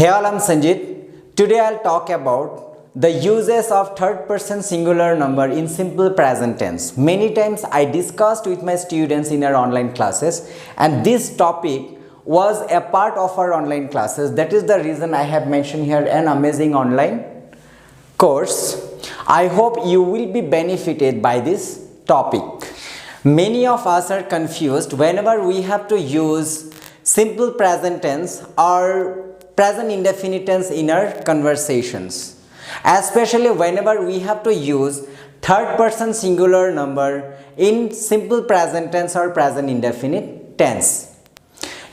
Hey all, I'm Sanjit. Today I'll talk about the uses of third person singular number in simple present tense. Many times I discussed with my students in our online classes, and this topic was a part of our online classes. That is the reason I have mentioned here an amazing online course. I hope you will be benefited by this topic. Many of us are confused whenever we have to use simple present tense or present indefinite tense in our conversations, especially whenever we have to use third person singular number in simple present tense or present indefinite tense.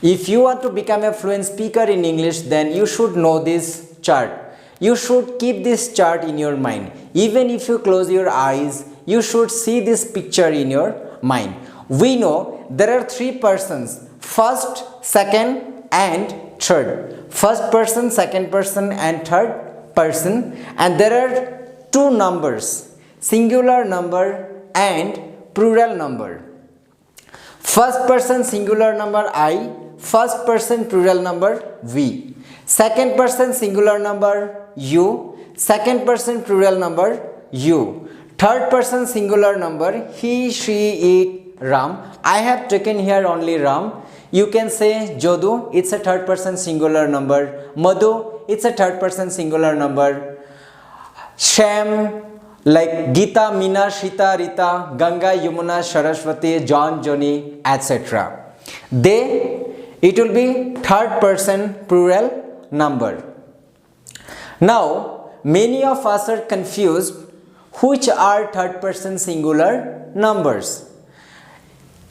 If you want to become a fluent speaker in English, then you should know this chart. You should keep this chart in your mind. Even if you close your eyes, you should see this picture in your mind. We know there are three persons: first, second and third. First person, second person and third person, and there are two numbers, singular number and plural number. First person singular number I, first person plural number we. Second person singular number you, second person plural number you. Third person singular number he, she, it, Ram. I have taken here only Ram. You can say Jadhu, it's a third person singular number. Madhu, it's a third person singular number. Shyam, like Geetha, Meena, Sita, Ritha, Ganga, Yamuna, Swaraswathi, Jhon Johny, etc. It will be third person plural number. Now, many of us are confused which are third person singular numbers.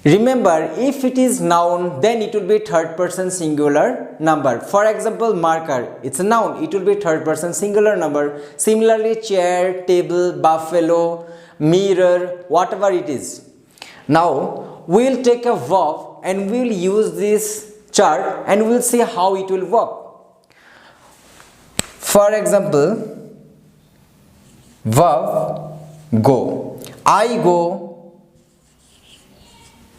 Remember, if it is noun, then it will be third person singular number. For example, marker, it's a noun, it will be third person singular number. Similarly, chair, table, buffalo, mirror, whatever it is. Now, we will take a verb and we will use this chart and we will see how it will work. For example, verb go. I go.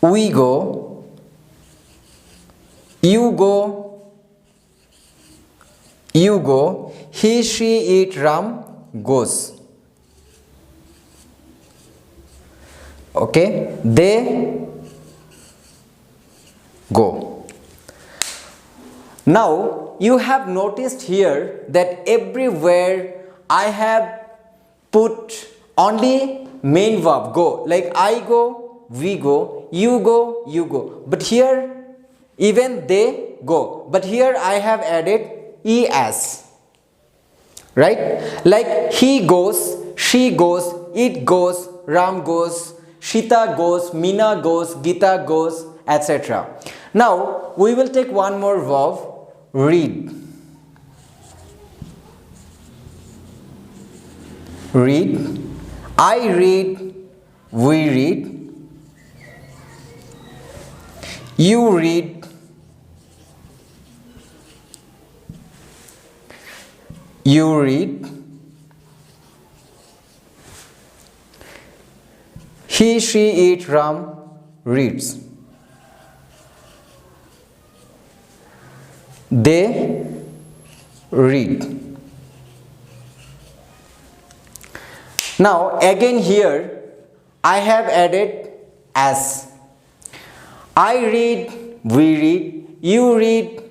We go, you go, he, she, it, Ram goes. Okay, they go. Now, you have noticed here that everywhere I have put only main verb go, like I go, we go, you go. But here even they go. But here I have added es. Right? Like he goes, she goes, it goes, Ram goes, Sita goes, Meena goes, Geetha goes, etc. Now we will take one more verb, read. Read. I read, we read. You read, you read, he, she, it, Ram reads. They read. Now again here I have added as. I read, we read, you read,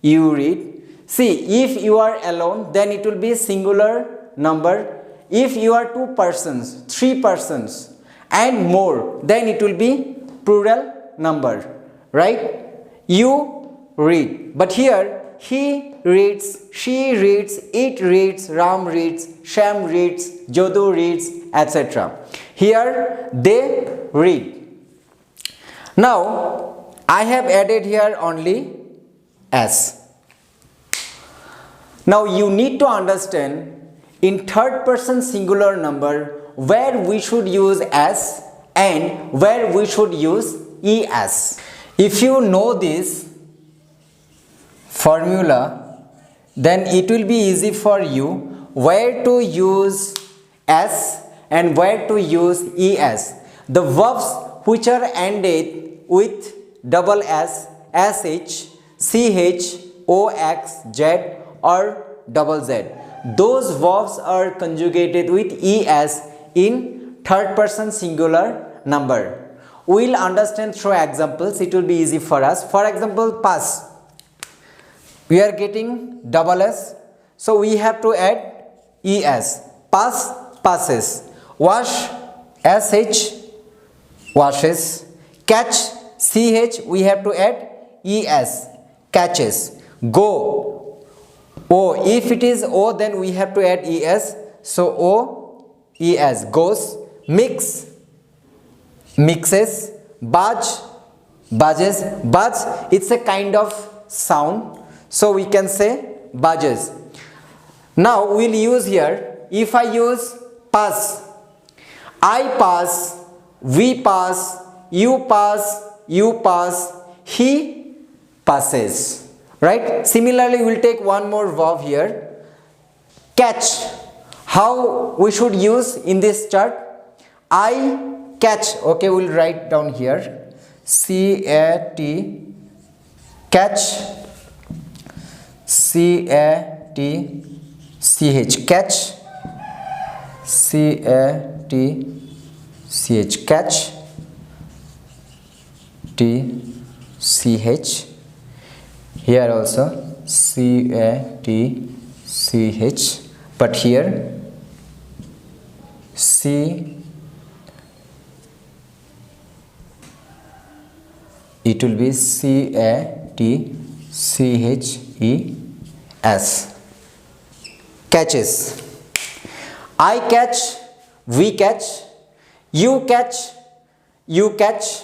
you read. See, if you are alone, then it will be singular number. If you are two persons, three persons and more, then it will be plural number, right? You read. But here, he reads, she reads, it reads, Ram reads, Shyam reads, Jadhu reads, etc. Here, they read. Now, I have added here only as. Now, you need to understand in third person singular number where we should use as and where we should use es. If you know this formula, then it will be easy for you where to use s and where to use es. The verbs which are ended with double s, sh, ch, ox, z or double Z. Those verbs are conjugated with es in third person singular number. We will understand through examples. It will be easy for us. For example, pass. We are getting double S. So we have to add es. Pass, passes. Wash, sh, washes. Catch, ch, we have to add es. Catches. Go, o. If it is o, then we have to add es. So o, es. Goes. Mix, mixes. Budge, budges. Budge, it's a kind of sound, so we can say budges. Now we'll use here, if I use pass, I pass, we pass, you pass, you pass, he passes, right? Similarly, we'll take one more verb here, catch. How we should use in this chart? I catch. Okay, we'll write down here, C-A-T, catch, C-A-T-C-H, catch, C-A-T-C-H, catch, T-C-H, here also C-A-T-C-H, but here C, it will be C-A-T-C-H-E-S. Catches. I catch, we catch, you catch, you catch,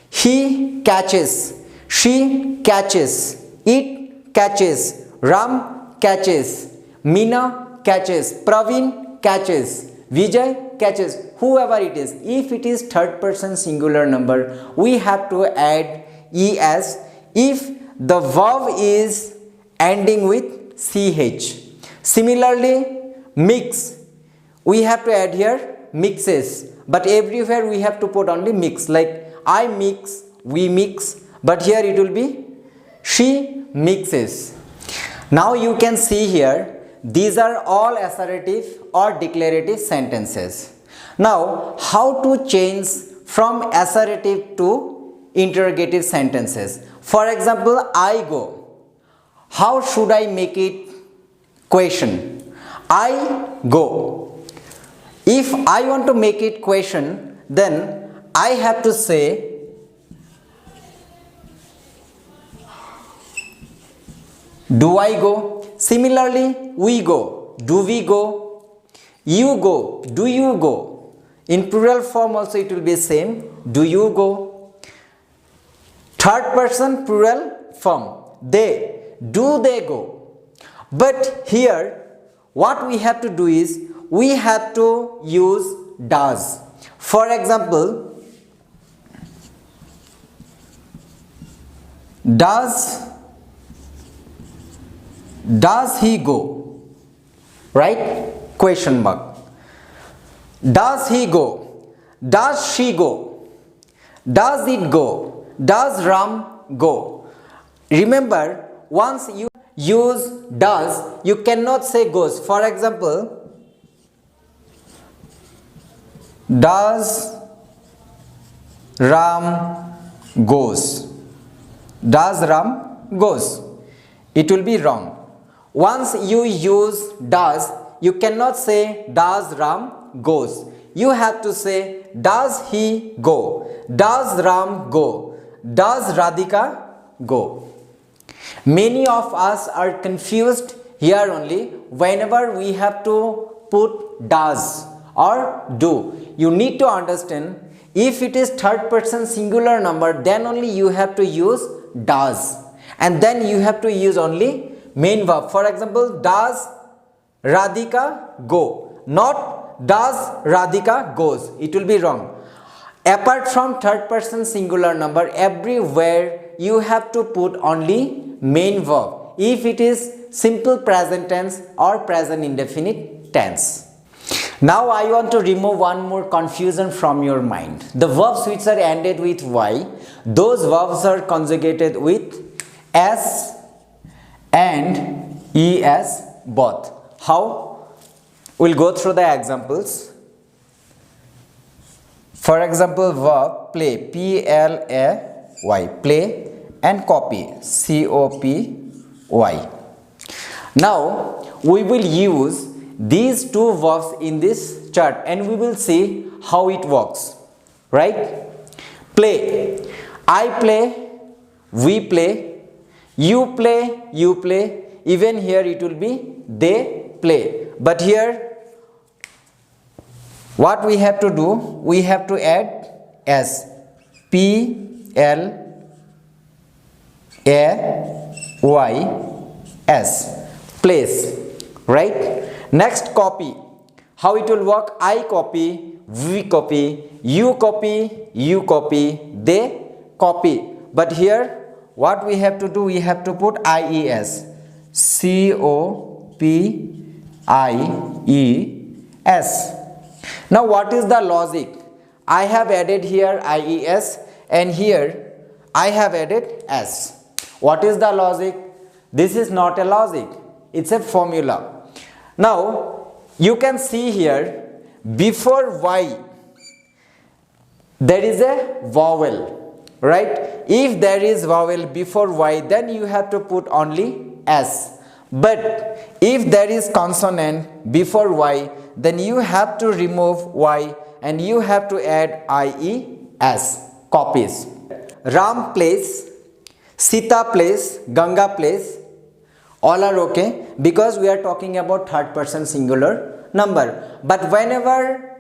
he catches, she catches, it catches, Ram catches, Meena catches, Praveen catches, Vijay catches, whoever it is. If it is third person singular number, we have to add es if the verb is ending with ch. Similarly, mix, we have to add here mixes, but everywhere we have to put only mix, like I mix, we mix, but here it will be she mixes. Now you can see here, these are all assertive or declarative sentences. Now, how to change from assertive to interrogative sentences? For example, I go. How should I make it question? I go. If I want to make it question, then I have to say do I go? Similarly, we go. Do we go? You go. Do you go? In plural form also it will be same. Do you go? Third person plural form. They. Do they go? But here what we have to do is we have to use does. For example, does he go? Right? Question mark. Does he go? Does she go? Does it go? Does Ram go? Remember, once you use does, you cannot say goes. For example, does Ram goes? Does Ram goes? It will be wrong. Once you use does, you cannot say does Ram goes. You have to say does he go? Does Ram go? Does Radhika go? Many of us are confused here only whenever we have to put does or do. You need to understand, if it is third person singular number, then only you have to use does, and then you have to use only main verb. For example, does Radhika go? Not does Radhika goes. It will be wrong. Apart from third person singular number, everywhere you have to put only main verb if it is simple present tense or present indefinite tense. Now I want to remove one more confusion from your mind. The verbs which are ended with y, those verbs are conjugated with s and es, both. How? We'll go through the examples. For example, verb play, P-L-A-Y, play, and copy, C-O-P-Y. Now we will use these two verbs in this chart and we will see how it works, right? Play, I play, we play, you play, you play. Even here it will be they play, but here what we have to do, we have to add s, P-L-A-Y-S, place, right? Next, copy. How it will work? I copy, we copy, you copy, you copy, they copy. But here what we have to do, we have to put IES, C-O-P-I-E-S. Now what is the logic? I have added here IES and here I have added S. What is the logic? This is not a logic, it's a formula. Now you can see here, before Y there is a vowel, right? If there is vowel before Y, then you have to put only S. But if there is consonant before Y, then you have to remove Y and you have to add IES, copies. Ram plays, Sita plays, Ganga plays, all are okay because we are talking about third person singular number. But whenever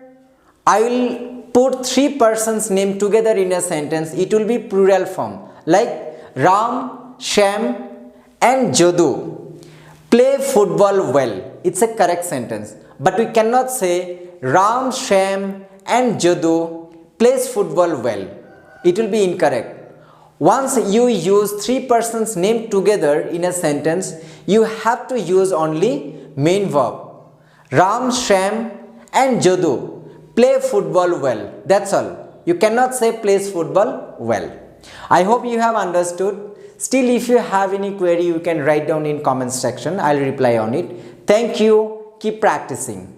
I will put three persons' name together in a sentence, it will be plural form, like Ram, Shyam and Jadhu play football well. It's a correct sentence, but we cannot say Ram, Shyam and Jadhu plays football well. It will be incorrect. Once you use three persons' name together in a sentence, you have to use only main verb. Ram, Shyam and Jadhu play football well. That's all. You cannot say plays football well. I hope you have understood. Still, if you have any query, you can write down in comment section. I'll reply on it. Thank you. Keep practicing.